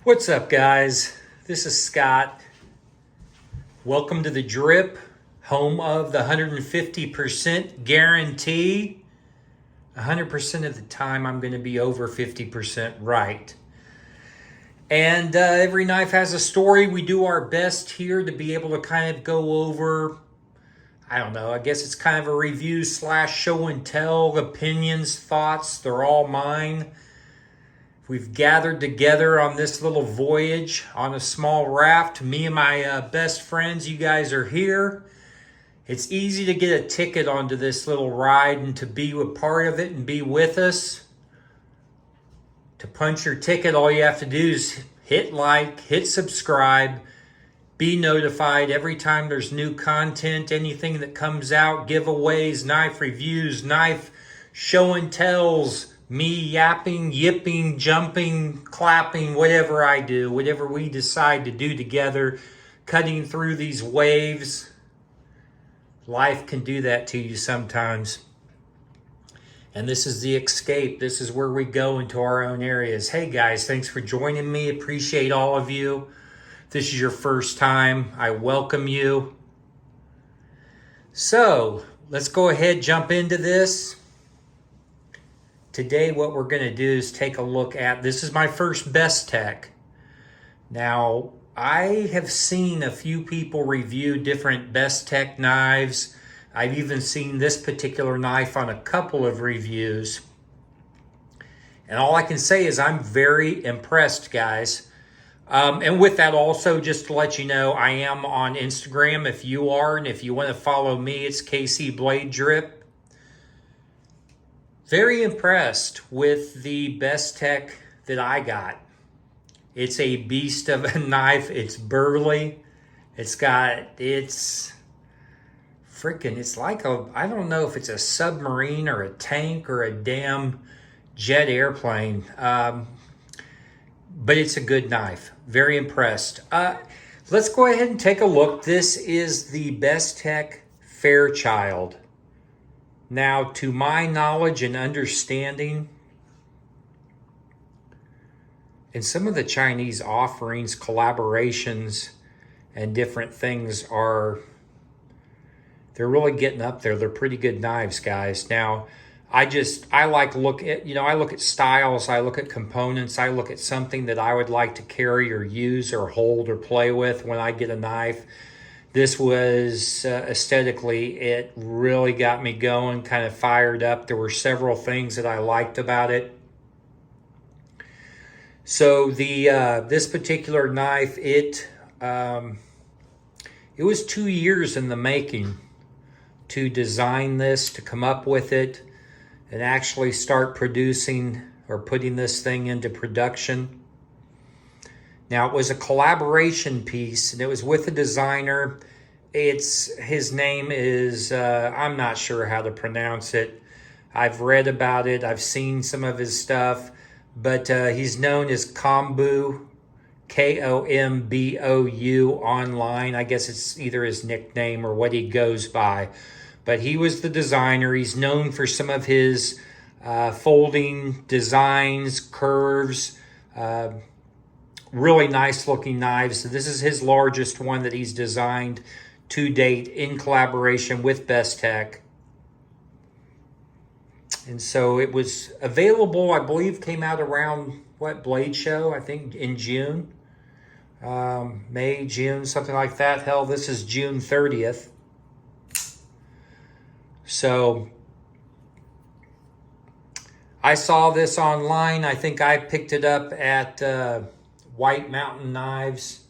What's up, guys? This is Scott. Welcome to the Drip, home of the 150% guarantee. 100% of the time, I'm going to be over 50% right. And every knife has a story. We do our best here to be able to kind of go over, I don't know, I guess it's kind of a review / show and tell, opinions, thoughts. They're all mine. We've gathered together on this little voyage on a small raft. Me and my best friends, you guys are here. It's easy to get a ticket onto this little ride and to be a part of it and be with us. To punch your ticket, all you have to do is hit like, hit subscribe, be notified every time there's new content, anything that comes out, giveaways, knife reviews, knife show and tells, me yapping, yipping, jumping, clapping, whatever I do, whatever we decide to do together, cutting through these waves. Life can do that to you sometimes. And this is the escape. This is where we go into our own areas. Hey guys, thanks for joining me. Appreciate all of you. If this is your first time, I welcome you. So let's go ahead, jump into this. Today, what we're going to do is take a look at, this is my first Bestech. Now, I have seen a few people review different Bestech knives. I've even seen this particular knife on a couple of reviews. And all I can say is I'm very impressed, guys. And with that also, just to let you know, I am on Instagram if you are, and if you want to follow me, it's KC Blade Drip. Very impressed with the Bestech that I got. It's a beast of a knife. It's burly. It's like I don't know if it's a submarine or a tank or a damn jet airplane. But it's a good knife. Very impressed. Let's go ahead and take a look. This is the Bestech Fairchild. Now, to my knowledge and understanding, in some of the Chinese offerings, collaborations, and different things they're really getting up there. They're pretty good knives, guys. Now, I look at styles, I look at components, I look at something that I would like to carry or use or hold or play with when I get a knife. This was aesthetically, it really got me going, kind of fired up. There were several things that I liked about it. So this particular knife, it was 2 years in the making to design this, to come up with it, and actually start producing or putting this thing into production. Now, it was a collaboration piece, and it was with a designer. His name is, I'm not sure how to pronounce it. I've read about it. I've seen some of his stuff. But he's known as Kombou, Kombou online. I guess it's either his nickname or what he goes by. But he was the designer. He's known for some of his folding designs, curves, really nice looking knives. So this is his largest one that he's designed to date in collaboration with Bestech. And so it was available, I believe, came out around, Blade Show, I think in June. May, June, something like that. Hell, this is June 30th. So I saw this online. I think I picked it up at White Mountain Knives.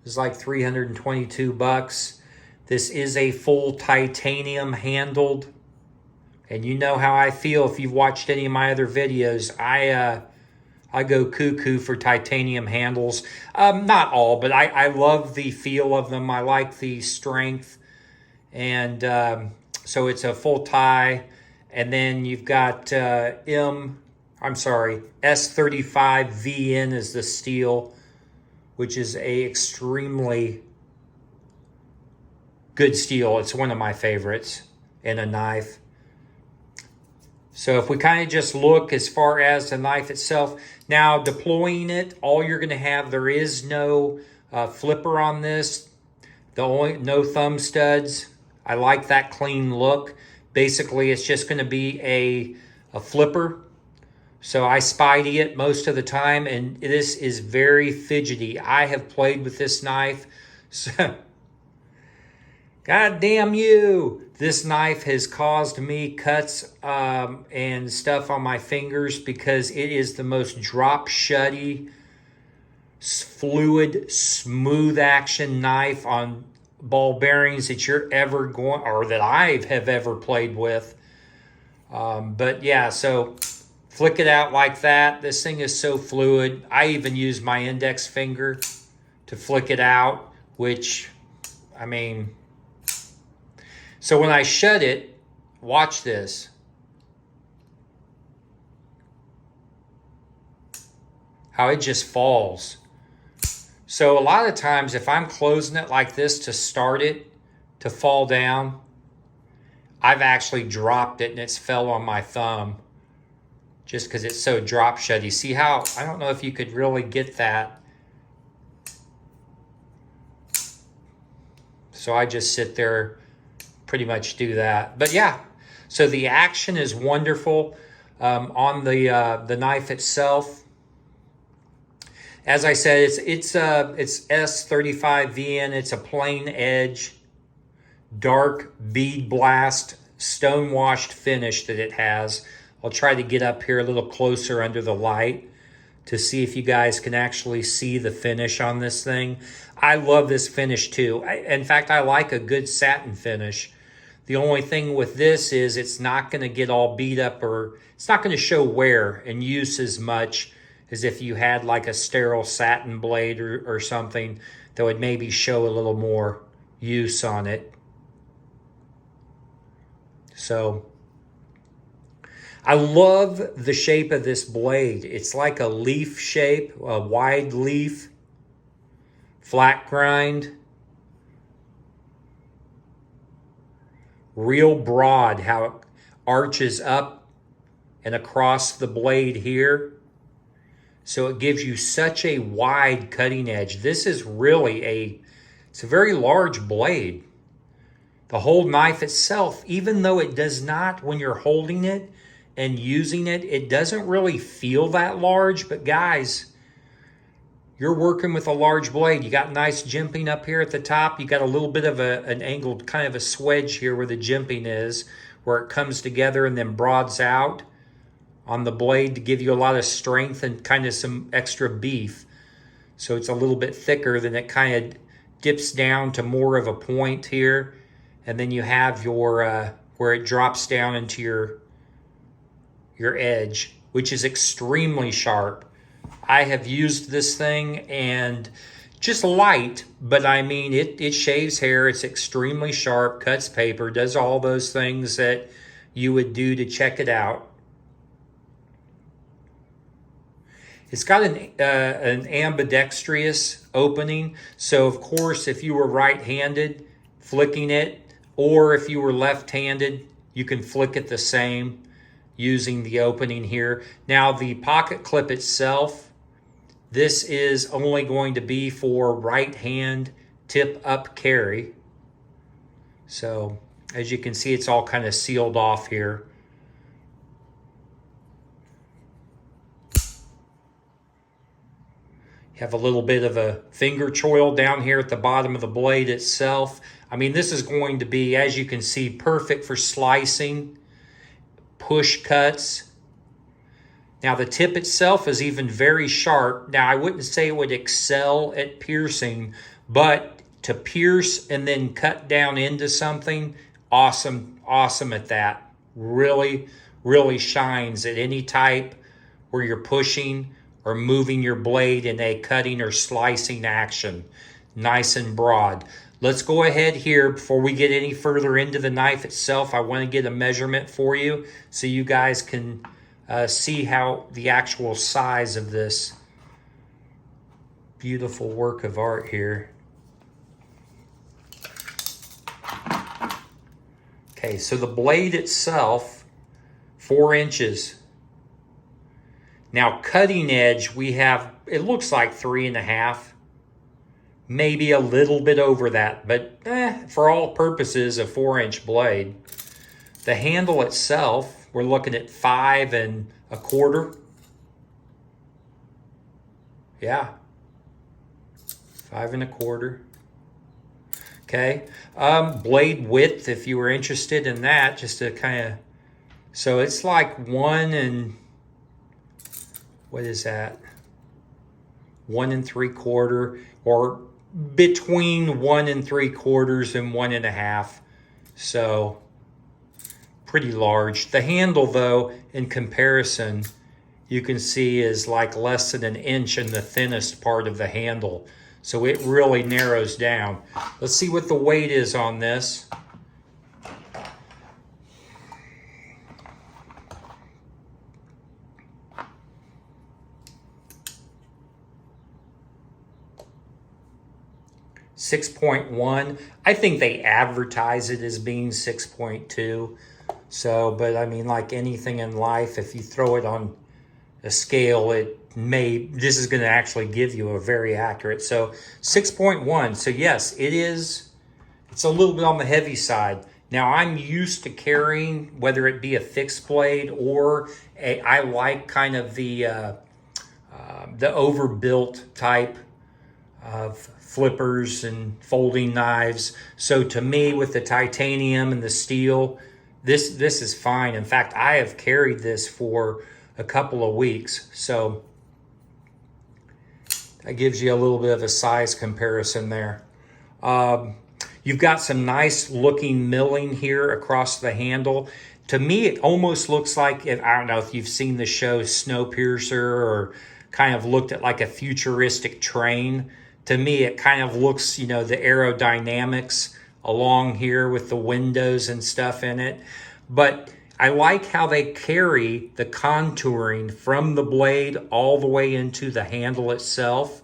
It was like $322. This is a full titanium handled. And you know how I feel if you've watched any of my other videos. I go cuckoo for titanium handles. Not all, but I love the feel of them. I like the strength. And so it's a full tie. And then you've got S35VN is the steel, which is a extremely good steel. It's one of my favorites in a knife. So if we kind of just look as far as the knife itself, now deploying it, all you're going to have, there is no flipper on this. No thumb studs. I like that clean look. Basically, it's just going to be a flipper. So I spidey it most of the time, and this is very fidgety. I have played with this knife. So, God damn you! This knife has caused me cuts and stuff on my fingers because it is the most drop-shutty, fluid, smooth action knife on ball bearings that you're ever going, or that I have ever played with. But yeah, so flick it out like that. This thing is so fluid. I even use my index finger to flick it out, which, I mean, so when I shut it, watch this. How it just falls. So a lot of times if I'm closing it like this to start it to fall down, I've actually dropped it and it's fell on my thumb just because it's so drop shut. You see how, I don't know if you could really get that. So I just sit there, pretty much do that. But yeah, so the action is wonderful on the knife itself. As I said, it's S35VN. It's a plain edge, dark bead blast, stonewashed finish that it has. I'll try to get up here a little closer under the light to see if you guys can actually see the finish on this thing. I love this finish too. In fact, I like a good satin finish. The only thing with this is it's not going to get all beat up, or it's not going to show wear and use as much as if you had like a sterile satin blade or something that would maybe show a little more use on it. So I love the shape of this blade. It's like a leaf shape, a wide leaf, flat grind. Real broad, how it arches up and across the blade here. So it gives you such a wide cutting edge. This is really it's a very large blade. The whole knife itself, even though it does not, when you're holding it and using it, it doesn't really feel that large. But guys, you're working with a large blade. You got nice jimping up here at the top. You got a little bit of an angled kind of a swedge here where the jimping is, where it comes together and then broads out on the blade to give you a lot of strength and kind of some extra beef. So it's a little bit thicker, then it kind of dips down to more of a point here. And then you have your, where it drops down into your edge, which is extremely sharp. I have used this thing and just light, but I mean, it shaves hair. It's extremely sharp, cuts paper, does all those things that you would do to check it out. It's got an ambidextrous opening. So of course, if you were right-handed flicking it, or if you were left-handed, you can flick it the same using the opening here. Now the pocket clip itself, this is only going to be for right hand tip up carry. So as you can see, it's all kind of sealed off here. You have a little bit of a finger choil down here at the bottom of the blade itself. I mean, this is going to be, as you can see, perfect for slicing, push cuts. Now the tip itself is even very sharp. Now I wouldn't say it would excel at piercing, but to pierce and then cut down into something, awesome at that. Really, really shines at any type where you're pushing or moving your blade in a cutting or slicing action. Nice and broad. Let's go ahead here before we get any further into the knife itself. I want to get a measurement for you so you guys can see how the actual size of this beautiful work of art here. Okay, so the blade itself 4 inches. Now cutting edge, we have, it looks like 3.5, maybe a little bit over that, but for all purposes, a 4-inch blade. The handle itself, we're looking at 5.25. Yeah, 5.25. Okay, blade width, if you were interested in that, just to kind of, so it's like 1 and, what is that? 1.75, or between 1.75 and 1.5. So pretty large. The handle, though, in comparison, you can see is like less than 1 inch in the thinnest part of the handle. So it really narrows down. Let's see what the weight is on this. .1. I think they advertise it as being 6.2. So, but I mean, like anything in life, if you throw it on a scale, this is going to actually give you a very accurate. So 6.1. So yes, it's a little bit on the heavy side. Now I'm used to carrying, whether it be a fixed blade or I like kind of the overbuilt type of flippers and folding knives. So to me, with the titanium and the steel, this is fine. In fact, I have carried this for a couple of weeks. So that gives you a little bit of a size comparison there. You've got some nice looking milling here across the handle. To me, it almost looks like, I don't know if you've seen the show Snowpiercer or kind of looked at like a futuristic train. To me, it kind of looks, the aerodynamics along here with the windows and stuff in it. But I like how they carry the contouring from the blade all the way into the handle itself.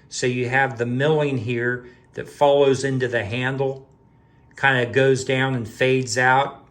So you have the milling here that follows into the handle, kind of goes down and fades out.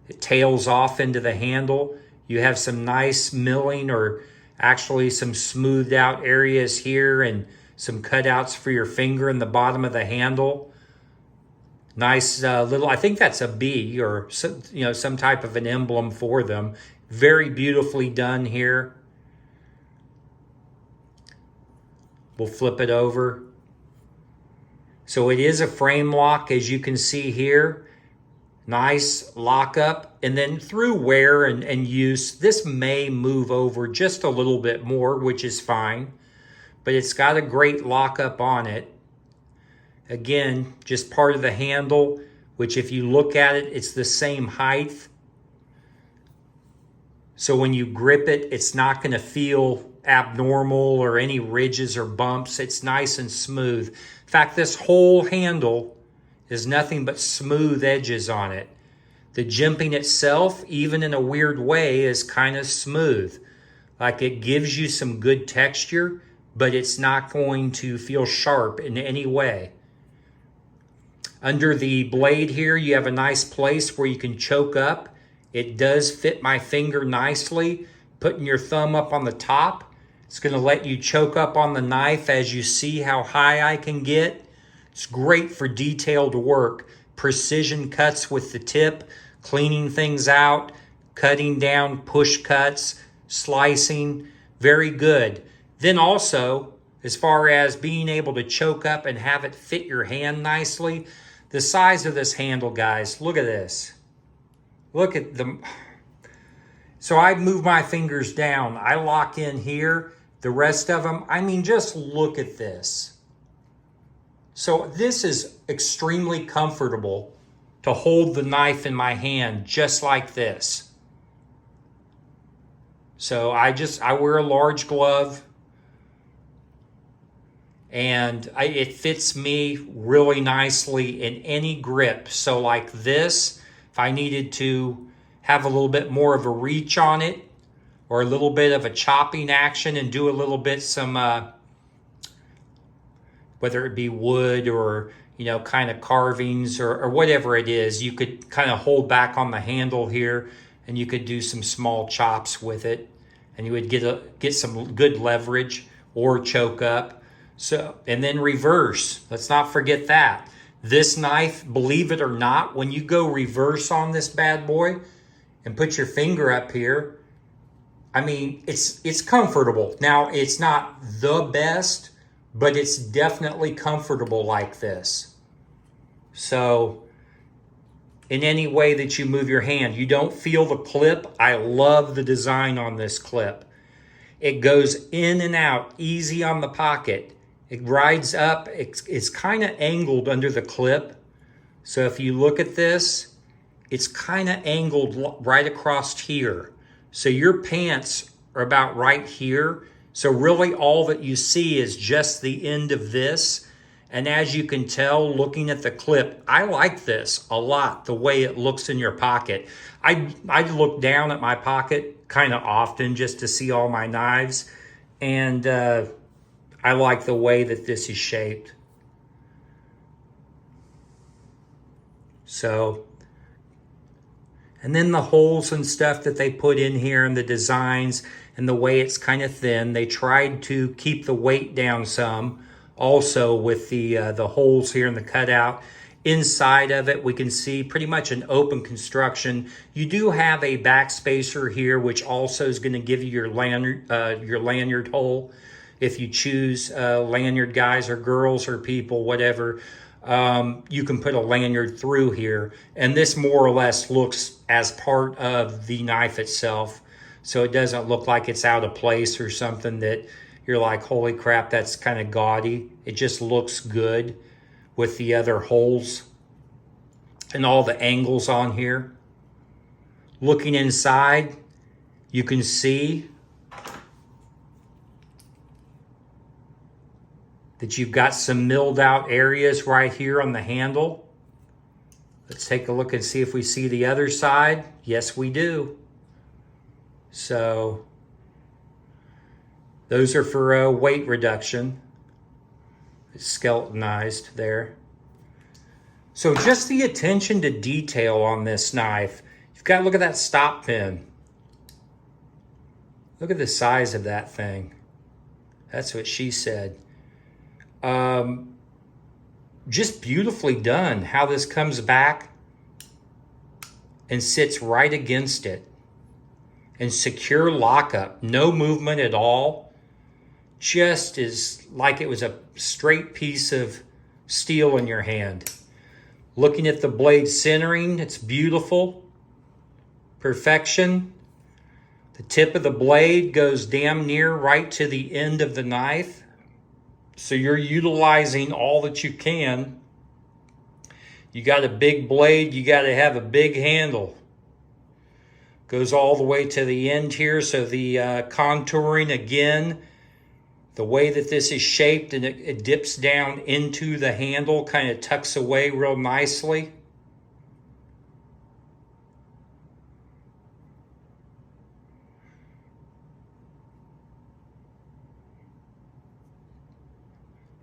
It tails off into the handle. You have some nice milling, or actually some smoothed out areas here, and some cutouts for your finger in the bottom of the handle. Nice little, I think that's a bee or some type of an emblem for them. Very beautifully done here. We'll flip it over. So it is a frame lock, as you can see here. Nice lockup. And then through wear and use, this may move over just a little bit more, which is fine. But it's got a great lockup on it. Again, just part of the handle, which if you look at it, it's the same height. So when you grip it, it's not going to feel abnormal or any ridges or bumps. It's nice and smooth. In fact, this whole handle is nothing but smooth edges on it. The jimping itself, even in a weird way, is kind of smooth. Like it gives you some good texture, but it's not going to feel sharp in any way. Under the blade here, you have a nice place where you can choke up. It does fit my finger nicely. Putting your thumb up on the top, it's going to let you choke up on the knife as you see how high I can get. It's great for detailed work. Precision cuts with the tip, cleaning things out, cutting down push cuts, slicing. Very good. Then also, as far as being able to choke up and have it fit your hand nicely, the size of this handle, guys, look at this. Look at the... So I move my fingers down. I lock in here. The rest of them, I mean, just look at this. So this is extremely comfortable to hold the knife in my hand just like this. So I wear a large glove. And it fits me really nicely in any grip. So like this, if I needed to have a little bit more of a reach on it, or a little bit of a chopping action and do a little bit some, whether it be wood or, kind of carvings or whatever it is, you could kind of hold back on the handle here and you could do some small chops with it, and you would get some good leverage or choke up. So, and then reverse. Let's not forget that. This knife, believe it or not, when you go reverse on this bad boy and put your finger up here, I mean, it's comfortable. Now, it's not the best, but it's definitely comfortable like this. So, in any way that you move your hand, you don't feel the clip. I love the design on this clip. It goes in and out easy on the pocket. It rides up. It's kind of angled under the clip. So if you look at this, it's kind of angled right across here. So your pants are about right here. So really all that you see is just the end of this. And as you can tell, looking at the clip, I like this a lot, the way it looks in your pocket. I look down at my pocket kind of often just to see all my knives. And I like the way that this is shaped. So, and then the holes and stuff that they put in here and the designs and the way it's kind of thin. They tried to keep the weight down some. Also with the holes here in the cutout. Inside of it, we can see pretty much an open construction. You do have a backspacer here, which also is going to give you your lanyard hole. If you choose lanyard guys or girls or people, whatever, you can put a lanyard through here. And this more or less looks as part of the knife itself. So it doesn't look like it's out of place or something that you're like, holy crap, that's kind of gaudy. It just looks good with the other holes and all the angles on here. Looking inside, you can see that you've got some milled out areas right here on the handle. Let's take a look and see if we see the other side. Yes, we do. So those are for weight reduction. It's skeletonized there. So just the attention to detail on this knife. You've got to look at that stop pin. Look at the size of that thing. That's what she said. Just beautifully done. How this comes back and sits right against it. And secure lockup. No movement at all. Just is like it was a straight piece of steel in your hand. Looking at the blade centering, it's beautiful. Perfection. The tip of the blade goes damn near right to the end of the knife. So you're utilizing all that you can. You got a big blade, you got to have a big handle. Goes all the way to the end here, so the contouring again, the way that this is shaped and it dips down into the handle, kind of tucks away real nicely.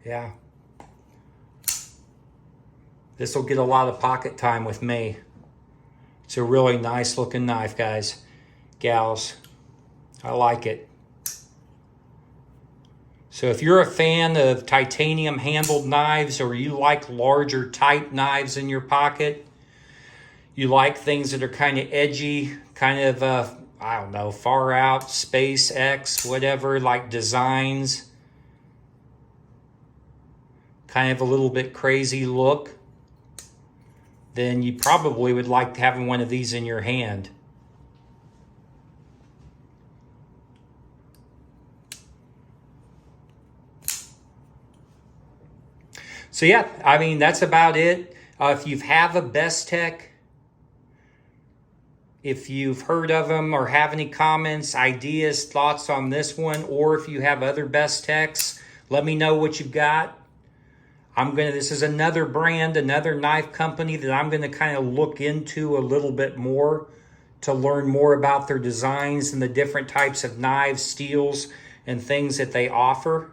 Yeah. This will get a lot of pocket time with me. It's a really nice looking knife, guys, gals. I like it. So if you're a fan of titanium handled knives, or you like larger type knives in your pocket, you like things that are kind of edgy, kind of, I don't know, far out, SpaceX, whatever, like designs, kind of a little bit crazy look, then you probably would like having one of these in your hand. So yeah, I mean, that's about it. If you have a Bestech, if you've heard of them or have any comments, ideas, thoughts on this one, or if you have other Bestechs, let me know what you've got. This is another brand, another knife company that I'm gonna kind of look into a little bit more to learn more about their designs and the different types of knives, steels, and things that they offer.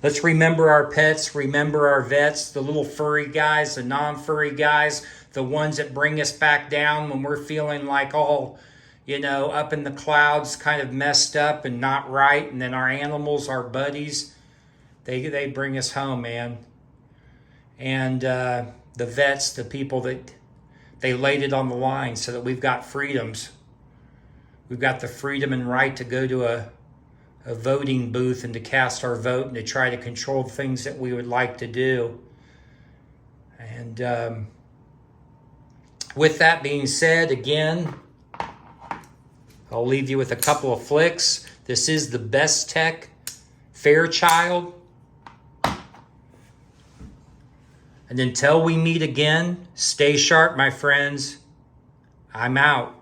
Let's remember our pets, remember our vets, the little furry guys, the non-furry guys, the ones that bring us back down when we're feeling like all, you know, up in the clouds, kind of messed up and not right. And then our animals, our buddies, they bring us home, man. And the vets, the people that they laid it on the line so that we've got freedoms. We've got the freedom and right to go to a voting booth and to cast our vote and to try to control things that we would like to do. And with that being said, again, I'll leave you with a couple of flicks. This is the Bestech Fairchild. And until we meet again, stay sharp, my friends. I'm out.